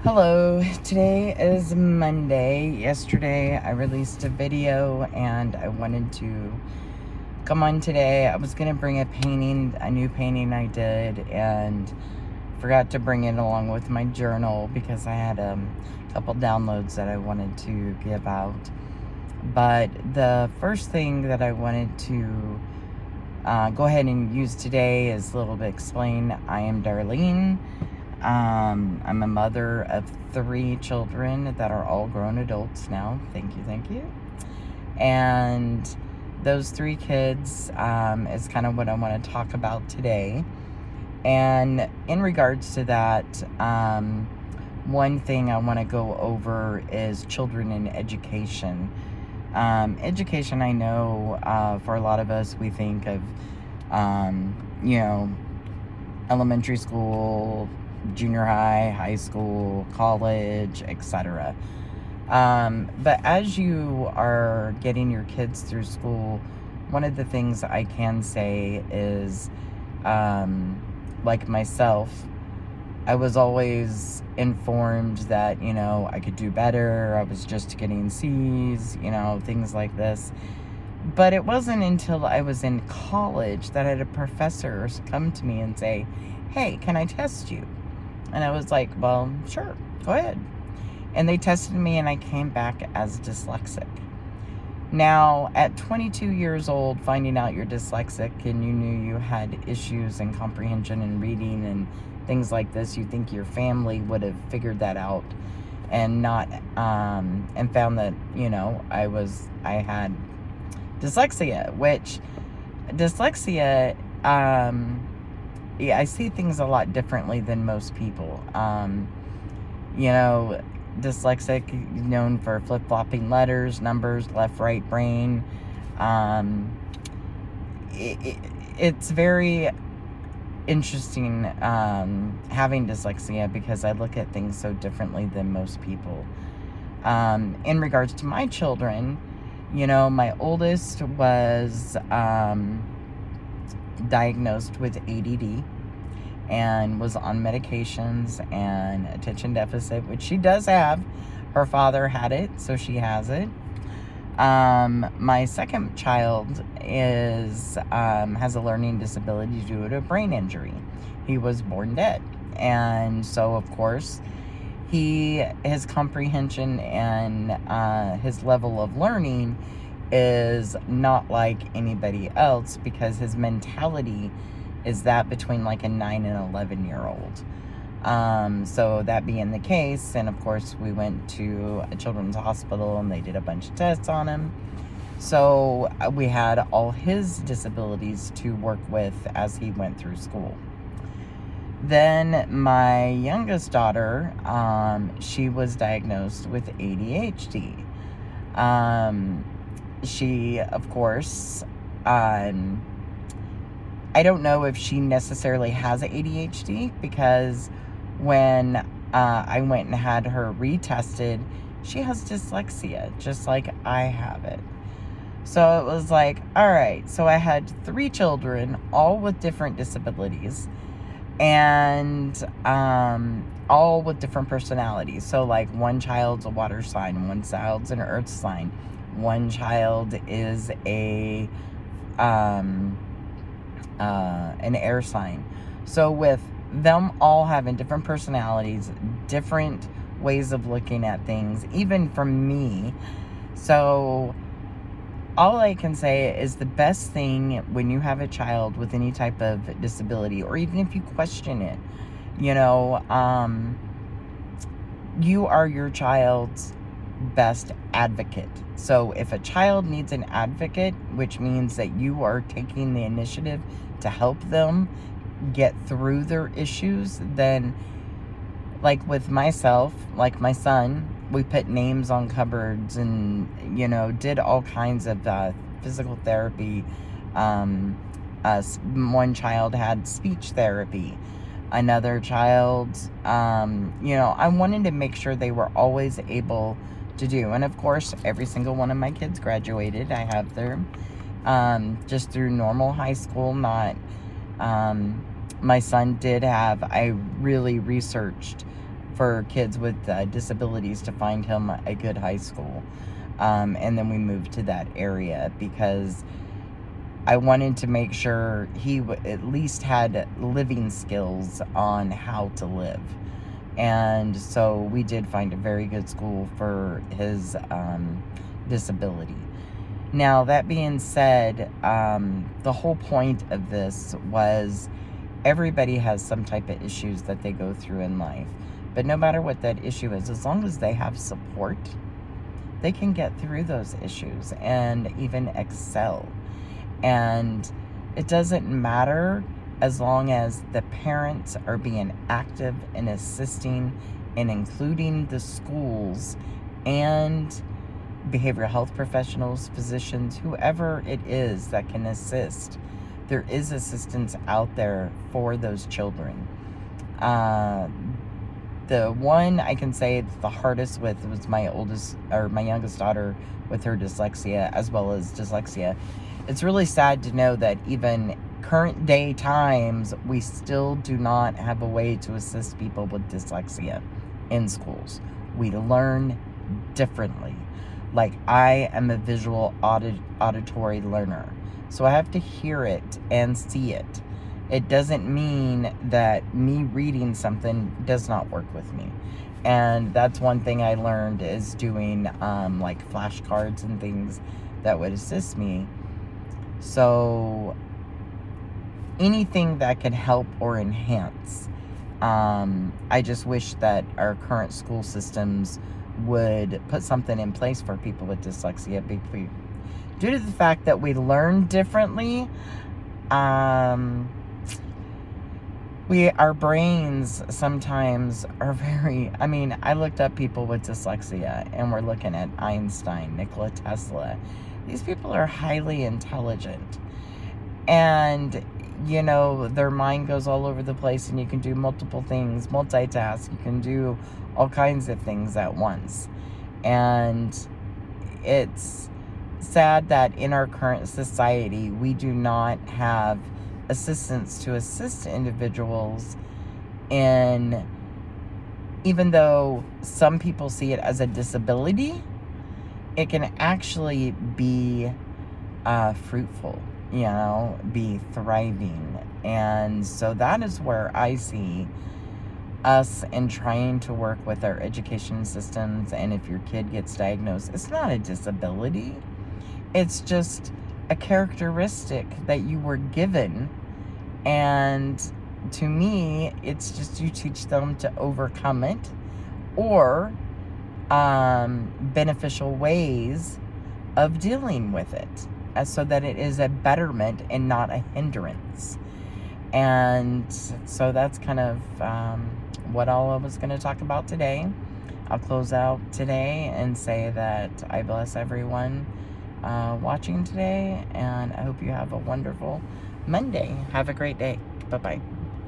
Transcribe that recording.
Hello, today is Monday. Yesterday I released a video and I wanted to come on today. I was going to bring a new painting I did, and forgot to bring it along with my journal because I had a couple downloads that I wanted to give out. But the first thing that I wanted to go ahead and use today is a little bit explain. I am Darlene. I'm a mother of 3 children that are all grown adults now. Thank you. And those 3 kids is kind of what I want to talk about today. And in regards to that, one thing I want to go over is children in education. Education, I know for a lot of us, we think of, elementary school, junior high school, college, etc. But as you are getting your kids through school, one of the things I can say is, like myself, I was always informed that, I could do better. I was just getting C's, things like this. But it wasn't until I was in college that I had a professor come to me and say, "Hey, can I test you?" And I was like, "Well, sure, go ahead." And they tested me and I came back as dyslexic. Now, at 22 years old, finding out you're dyslexic and you knew you had issues in comprehension and reading and things like this, you think your family would have figured that out and not, and found that, I had dyslexia, which dyslexia, I see things a lot differently than most people. Dyslexic, known for flip-flopping letters, numbers, left, right brain. It's very interesting having dyslexia because I look at things so differently than most people. In regards to my children, my oldest was diagnosed with ADD and was on medications and attention deficit, which she does have. Her father had it, so she has it. My second child has a learning disability due to a brain injury. He was born dead, and so of course his comprehension and his level of learning is not like anybody else because his mentality is that between like a 9 and 11-year-old. So that being the case, and of course we went to a children's hospital and they did a bunch of tests on him. So we had all his disabilities to work with as he went through school. Then my youngest daughter, she was diagnosed with ADHD. She, of course, I don't know if she necessarily has ADHD because when I went and had her retested, she has dyslexia, just like I have it. So it was like, all right, so I had 3 children, all with different disabilities, and all with different personalities. So like one child's a water sign, one child's an earth sign, one child is an air sign. So with them all having different personalities, different ways of looking at things, even from me. So all I can say is the best thing when you have a child with any type of disability, or even if you question it, you are your child's best advocate. So if a child needs an advocate, which means that you are taking the initiative to help them get through their issues, then like with myself, like my son, we put names on cupboards and, did all kinds of physical therapy. One child had speech therapy. Another child, I wanted to make sure they were always able to do. And of course, every single one of my kids graduated. I have them just through normal high school, my son did have, I really researched for kids with disabilities to find him a good high school. And then we moved to that area because I wanted to make sure he at least had living skills on how to live. And so we did find a very good school for his disability. Now, that being said, the whole point of this was everybody has some type of issues that they go through in life. But no matter what that issue is, as long as they have support, they can get through those issues and even excel. And it doesn't matter as long as the parents are being active in assisting and including the schools and behavioral health professionals, physicians, whoever it is that can assist. There is assistance out there for those children. The one I can say it's the hardest with was my youngest daughter with her dyslexia, as well as dyslexia. It's really sad to know that even current day times, we still do not have a way to assist people with dyslexia in schools. We learn differently. Like, I am a visual auditory learner, so I have to hear it and see it. It doesn't mean that me reading something does not work with me. And that's one thing I learned is doing like flashcards and things that would assist me. So anything that can help or enhance. I just wish that our current school systems would put something in place for people with dyslexia. Due to the fact that we learn differently, our brains sometimes are very, I looked up people with dyslexia, and we're looking at Einstein, Nikola Tesla. These people are highly intelligent, and their mind goes all over the place, and you can do multiple things, multitask, you can do all kinds of things at once. And it's sad that in our current society, we do not have assistance to assist individuals in, even though some people see it as a disability, it can actually be fruitful, be thriving. And so that is where I see us in trying to work with our education systems. And if your kid gets diagnosed, it's not a disability. It's just a characteristic that you were given. And to me, it's just you teach them to overcome it, or beneficial ways of dealing with it, so that it is a betterment and not a hindrance. And so that's kind of what all I was going to talk about today. I'll close out today and say that I bless everyone watching today, and I hope you have a wonderful Monday. Have a great day. Bye-bye.